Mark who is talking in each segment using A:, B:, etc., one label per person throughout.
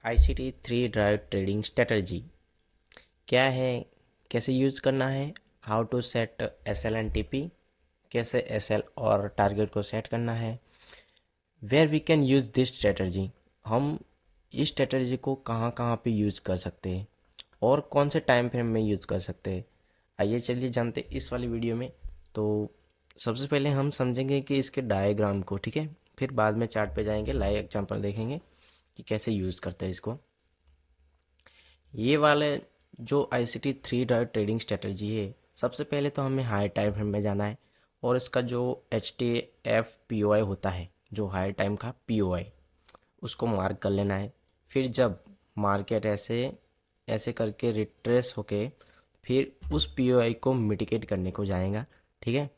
A: ICT 3 drive trading strategy क्या है, कैसे यूज़ करना है, how to set SL and TP, कैसे SL और टारगेट को सेट करना है, where we can use this strategy, हम इस स्ट्रेटजी को कहाँ कहाँ पे यूज़ कर सकते हैं और कौन से टाइम फ्रेम में यूज़ कर सकते हैं। आइए चलिए जानते हैं इस वाली वीडियो में। तो सबसे पहले हम समझेंगे कि इसके डायग्राम को, ठीक है। फिर बाद में चार्ट पे जाएंगे, लाइव एग्जांपल देखेंगे कि कैसे यूज़ करते हैं इसको। ये वाले जो ICT 3 ड्राइव ट्रेडिंग स्ट्रेटजी है, सबसे पहले तो हमें हाई टाइम फ्रेम में जाना है और इसका जो HTF POI होता है, जो हाई टाइम का POI, उसको मार्क कर लेना है। फिर जब मार्केट ऐसे ऐसे करके रिट्रेस होके फिर उस POI को मिटिगेट करने को जाएगा, ठीक है।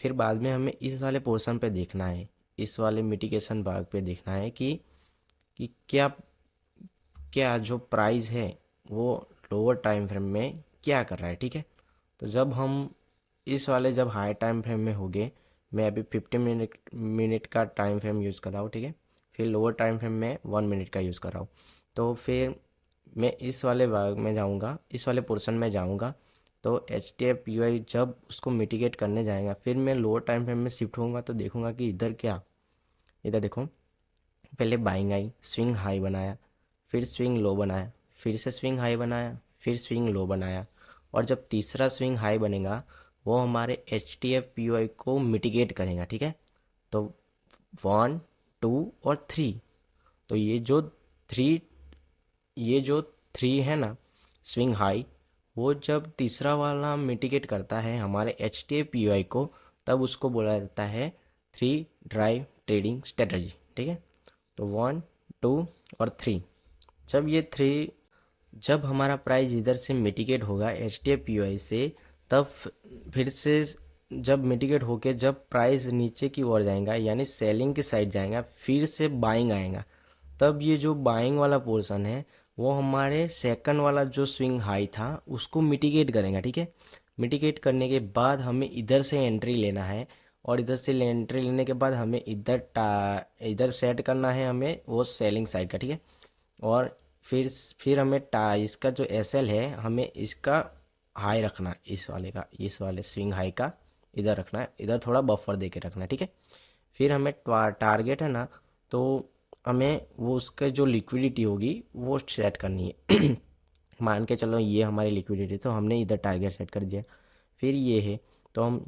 A: फिर बाद में हमें इस वाले पोर्शन पे देखना है, इस वाले मिटिगेशन भाग पे देखना है कि क्या क्या जो प्राइस है वो लोअर टाइम फ्रेम में क्या कर रहा है, ठीक है। तो जब हम इस वाले जब हाई टाइम फ्रेम में हो गए, मैं अभी 50 मिनट का टाइम फ्रेम यूज़ कर रहा हूँ, ठीक है। फिर लोअर टाइम फ्रेम में 1 मिनट का यूज़ कर रहा हूँ। तो फिर मैं इस वाले भाग में जाऊँगा, इस वाले पोर्शन में जाऊँगा। तो HTF POI जब उसको मिटिगेट करने जाएगा, फिर मैं लोअर टाइम फ्रेम में शिफ्ट होऊंगा तो देखूंगा कि इधर क्या, इधर देखो, पहले बाइंग आई, स्विंग हाई बनाया, फिर स्विंग लो बनाया, फिर से स्विंग हाई बनाया, फिर स्विंग लो बनाया। और जब तीसरा स्विंग हाई बनेगा, वो हमारे HTF POI को मिटिगेट करेगा, ठीक है। तो 1 2 और 3, तो थ्री ये जो 3 है ना, स्विंग हाई, वो जब तीसरा वाला मिटिगेट करता है हमारे HTF POI को, तब उसको बोला जाता है 3 ड्राइव ट्रेडिंग स्ट्रेटजी, ठीक है। तो 1 2 और 3, जब ये 3, जब हमारा प्राइस इधर से मिटिगेट होगा HTF POI से, तब फिर से जब मिटिगेट होके जब प्राइस नीचे की ओर जाएगा, यानी सेलिंग की साइड जाएगा, फिर से बाइंग आएगा, तब ये जो बाइंग वाला पोर्शन है वो हमारे सेकंड वाला जो स्विंग हाई था उसको मिटिगेट करेगा, ठीक है। मिटिगेट करने के बाद हमें इधर से एंट्री लेना है, और इधर से एंट्री लेने के बाद हमें इधर सेट करना है हमें वो सेलिंग साइड का, ठीक है। और फिर फिर हमें इसका जो SL है, हमें इसका हाई रखना है, इस वाले का, इस वाले स्विंग हाई का इधर रखना है, इधर थोड़ा बफर दे के रखना है, ठीक है। फिर हमें टारगेट है ना, तो हमें वो उसका जो लिक्विडिटी होगी वो सेट करनी है। मान के चलो ये हमारी लिक्विडिटी, तो हमने इधर टारगेट सेट कर दिया। फिर ये है, तो हम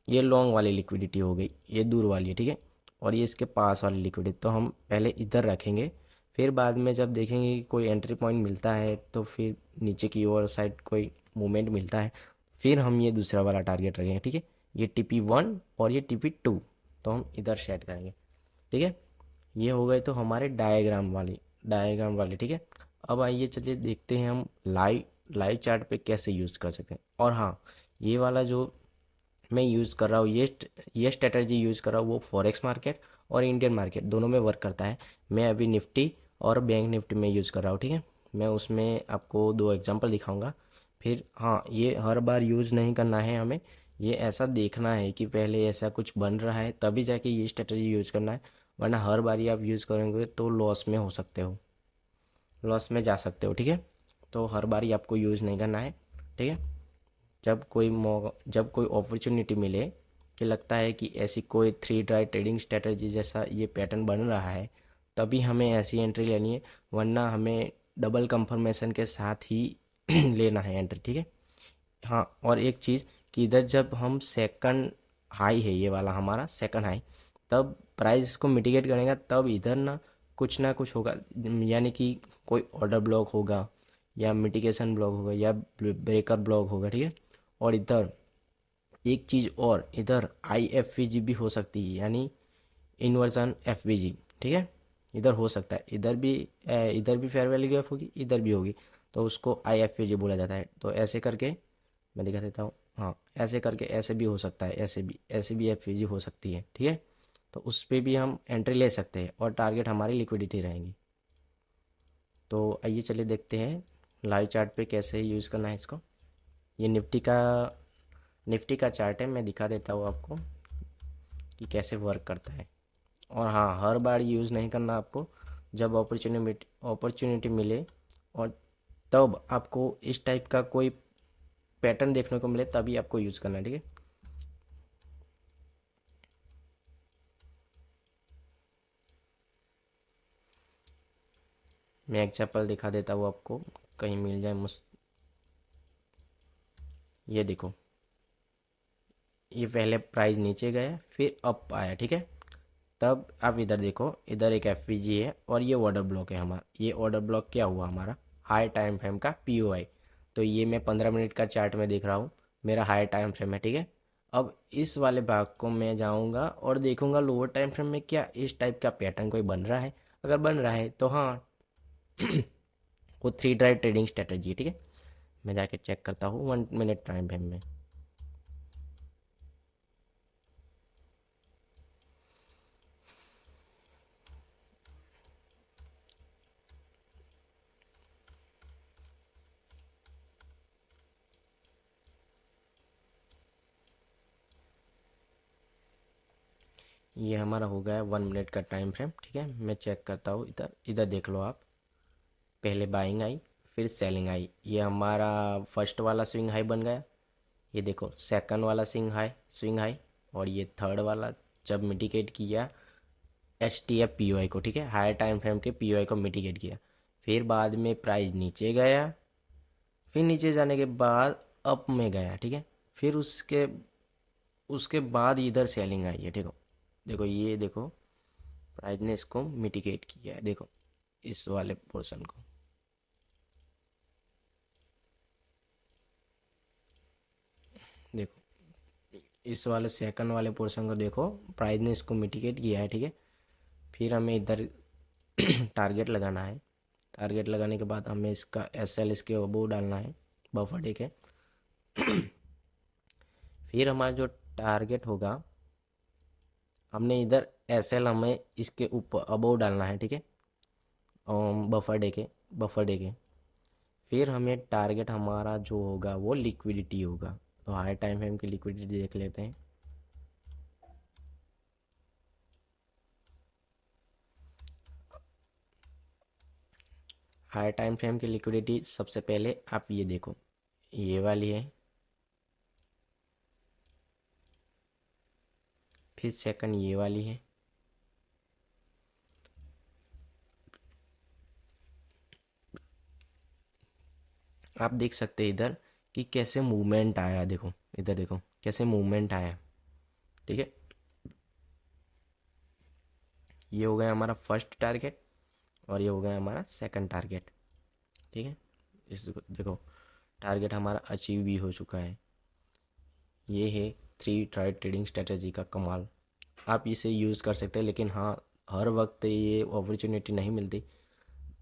A: ये लॉन्ग वाली लिक्विडिटी हो गई, ये दूर वाली है, ठीक है। और ये इसके पास वाली लिक्विडिटी तो हम पहले इधर रखेंगे। फिर बाद में जब देखेंगे कि कोई एंट्री पॉइंट मिलता है, तो फिर नीचे की ओर साइड कोई मूवमेंट मिलता है, फिर हम ये दूसरा वाला टारगेट रखेंगे, ठीक है। ये TP1 और ये TP2, तो हम इधर सेट करेंगे, ठीक है। ये हो गए तो हमारे डायग्राम वाले, ठीक है। अब आइए चलिए देखते हैं हम लाइव लाइव चार्ट पे कैसे यूज़ कर सकते हैं। और हाँ, ये वाला जो मैं यूज़ कर रहा हूँ, ये स्ट्रेटजी यूज़ कर रहा हूँ, वो फॉरेक्स मार्केट और इंडियन मार्केट दोनों में वर्क करता है। मैं अभी निफ्टी और बैंक निफ्टी में यूज़ कर रहा हूँ, ठीक है। मैं उसमें आपको 2 एग्जांपल दिखाऊंगा। फिर हाँ, ये हर बार यूज़ नहीं करना है हमें, ये ऐसा देखना है कि पहले ऐसा कुछ बन रहा है तभी जाके ये स्ट्रेटजी यूज़ करना है। वरना हर बार ही आप यूज़ करेंगे तो लॉस में हो सकते हो, लॉस में जा सकते हो, ठीक है। तो हर बार ही आपको यूज़ नहीं करना है, ठीक है। जब कोई अपॉर्चुनिटी मिले कि लगता है कि ऐसी कोई 3 ड्राइव ट्रेडिंग स्ट्रेटजी जैसा ये पैटर्न बन रहा है, तभी हमें ऐसी एंट्री लेनी है। वरना हमें डबल कंफर्मेशन के साथ ही लेना है एंट्री, ठीक है। हाँ, और एक चीज़ कि इधर जब हम सेकंड हाई है, ये वाला हमारा सेकंड हाई, तब प्राइस को मिटिगेट करेगा, तब इधर ना कुछ होगा, यानी कि कोई ऑर्डर ब्लॉक होगा या मिटिगेशन ब्लॉक होगा या ब्रेकर ब्लॉक होगा, ठीक है। और इधर एक चीज़, और इधर IFVG भी हो सकती है, यानी इन्वर्जन FVG, ठीक है। इधर हो सकता है, इधर भी फेयर वैल्यू गैप होगी, इधर भी होगी, तो उसको IFVG बोला जाता है। तो ऐसे करके मैं दिखा देता हूँ। हाँ, ऐसे करके ऐसे भी हो सकता है, ऐसे भी FVG हो सकती है, ठीक है। तो उस पर भी हम एंट्री ले सकते हैं और टारगेट हमारी लिक्विडिटी रहेंगी। तो आइए चलिए देखते हैं लाइव चार्ट पे कैसे यूज़ करना है इसको। ये निफ्टी का चार्ट है, मैं दिखा देता हूँ आपको कि कैसे वर्क करता है। और हाँ, हर बार यूज़ नहीं करना आपको, जब अपॉर्चुनिटी मिले और तब आपको इस टाइप का कोई पैटर्न देखने को मिले तभी आपको यूज़ करना है, ठीक है। मैं एग्जाम्पल दिखा देता हूँ आपको, कहीं मिल जाए मस्त। ये देखो, ये पहले प्राइस नीचे गया फिर अप आया, ठीक है। तब आप इधर देखो, इधर एक एफ है और ये ऑर्डर ब्लॉक है हमारा। ये ऑर्डर ब्लॉक क्या हुआ हमारा, हाई टाइम फ्रेम का पीओआई। तो ये मैं 15 मिनट का चार्ट में देख रहा हूँ, मेरा हाई टाइम फ्रेम है, ठीक है। अब इस वाले भाग को मैं जाऊँगा और देखूंगा लोअर टाइम फ्रेम में क्या इस टाइप का पैटर्न कोई बन रहा है। अगर बन रहा है तो हाँ वो 3 ड्राइव ट्रेडिंग स्ट्रेटेजी है, ठीक है। मैं जाके चेक करता हूँ 1 मिनट टाइम फ्रेम में। ये हमारा हो गया 1 मिनट का टाइम फ्रेम, ठीक है। मैं चेक करता हूँ, इधर इधर देख लो आप। पहले बाइंग आई फिर सेलिंग आई, ये हमारा फर्स्ट वाला स्विंग हाई बन गया। ये देखो सेकंड वाला स्विंग हाई और ये थर्ड वाला जब मिटिगेट किया H T F P O I को, ठीक है, हायर टाइम फ्रेम के पी ओ आई को मिटिगेट किया। फिर बाद में प्राइस नीचे गया, फिर नीचे जाने के बाद अप में गया, ठीक है। फिर उसके उसके बाद इधर सेलिंग आई है, देखो देखो ये देखो, प्राइस ने इसको मिटिगेट किया है, देखो इस वाले पोर्शन को। देखो इस वाले सेकंड वाले पोर्शन को देखो, प्राइस ने इसको मिटिगेट किया है, ठीक है। फिर हमें इधर टारगेट लगाना है। टारगेट लगाने के बाद हमें इसका एस एल इसके अबोव डालना है, बफर डे के। फिर हमारा जो टारगेट होगा, हमने इधर एस एल हमें इसके ऊपर अबोव डालना है, ठीक है, बफर डे के। फिर हमें टारगेट हमारा जो होगा वो लिक्विडिटी होगा। तो हाई टाइम फ्रेम की लिक्विडिटी देख लेते हैं। हाई टाइम फ्रेम की लिक्विडिटी सबसे पहले आप ये देखो, ये वाली है। फिर सेकंड ये वाली है। आप देख सकते हैं इधर कि कैसे मूवमेंट आया, देखो इधर देखो कैसे मूवमेंट आया, ठीक है। ये हो गया हमारा फर्स्ट टारगेट और ये हो गया हमारा सेकंड टारगेट, ठीक है। इस देखो टारगेट हमारा अचीव भी हो चुका है। ये है 3 ट्राइड ट्रेडिंग स्ट्रेटेजी का कमाल। आप इसे यूज़ कर सकते हैं, लेकिन हाँ हर वक्त ये अपॉर्चुनिटी नहीं मिलती।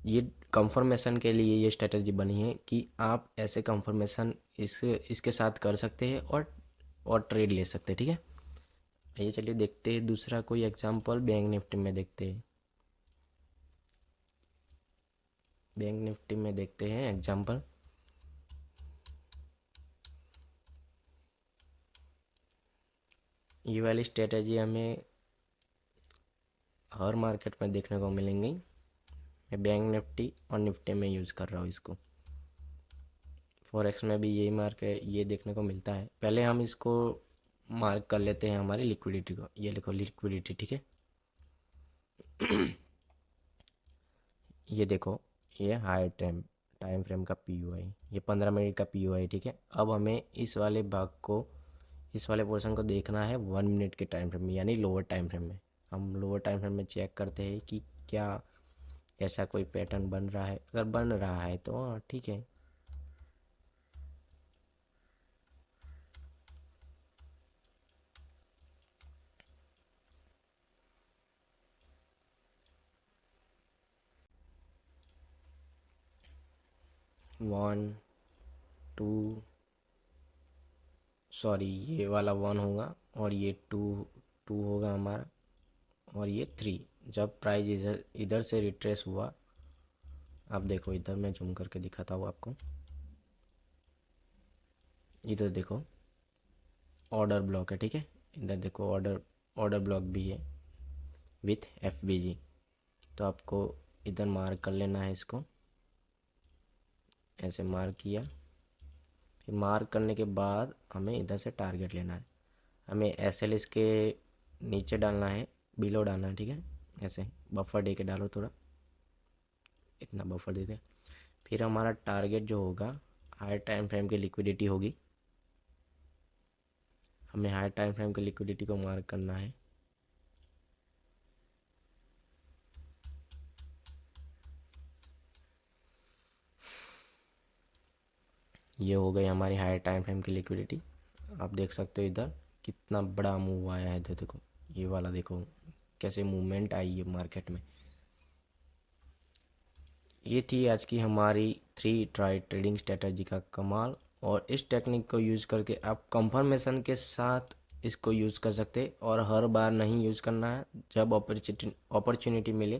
A: ये कंफर्मेशन के लिए ये स्ट्रेटजी बनी है कि आप ऐसे कंफर्मेशन इसके साथ कर सकते हैं और ट्रेड ले सकते हैं, ठीक है। आइए चलिए देखते हैं दूसरा कोई एग्जांपल बैंक निफ्टी में देखते हैं। बैंक निफ्टी में देखते हैं एग्जांपल। ये वाली स्ट्रेटजी हमें हर मार्केट में देखने को मिलेंगी। मैं बैंक निफ्टी और निफ्टी में यूज़ कर रहा हूँ इसको। फॉरेक्स में भी यही मार्क है, ये देखने को मिलता है। पहले हम इसको मार्क कर लेते हैं हमारी लिक्विडिटी को। ये लिखो लिक्विडिटी, ठीक है। ये देखो, ये हाई टाइम फ्रेम का पीयूआई, ये 15 मिनट का पीयूआई, ठीक है। अब हमें इस वाले भाग को, इस वाले पोर्शन को देखना है 1 मिनट के टाइम फ्रेम में, यानी लोअर टाइम फ्रेम में। हम लोअर टाइम फ्रेम में चेक करते हैं कि क्या ऐसा कोई पैटर्न बन रहा है। अगर बन रहा है तो हाँ ठीक है। 1 2, सॉरी ये वाला 1 होगा और ये 2 होगा हमारा और ये 3। जब प्राइस इधर इधर से रिट्रेस हुआ, आप देखो इधर मैं जूम करके दिखाता हूँ आपको। इधर देखो ऑर्डर ब्लॉक है, ठीक है। इधर देखो ऑर्डर ऑर्डर ब्लॉक भी है विथ एफ बी जी। तो आपको इधर मार्क कर लेना है इसको, ऐसे मार्क किया। फिर मार्क करने के बाद हमें इधर से टारगेट लेना है, हमें SL इसके नीचे डालना है, बिलो डालना है, ठीक है। ऐसे बफर दे के डालो, थोड़ा इतना बफर दे दे। फिर हमारा टारगेट जो होगा हायर टाइम फ्रेम की लिक्विडिटी होगी, हमें हायर टाइम फ्रेम की लिक्विडिटी को मार्क करना है। ये हो गई हमारी हायर टाइम फ्रेम की लिक्विडिटी। आप देख सकते हो इधर कितना बड़ा मूव आया है, इधर देखो, ये वाला देखो कैसे मूवमेंट आई है मार्केट में। ये थी आज की हमारी 3 ट्राइड ट्रेडिंग स्ट्रेटजी का कमाल। और इस टेक्निक को यूज़ करके आप कंफर्मेशन के साथ इसको यूज़ कर सकते हैं, और हर बार नहीं यूज़ करना है, जब अपॉर्चुनिटी मिले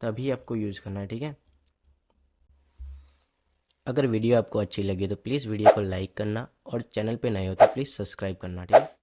A: तभी आपको यूज़ करना है, ठीक है। अगर वीडियो आपको अच्छी लगी तो प्लीज़ वीडियो को लाइक करना, और चैनल पे नए हो तो प्लीज़ सब्सक्राइब करना, ठीक है।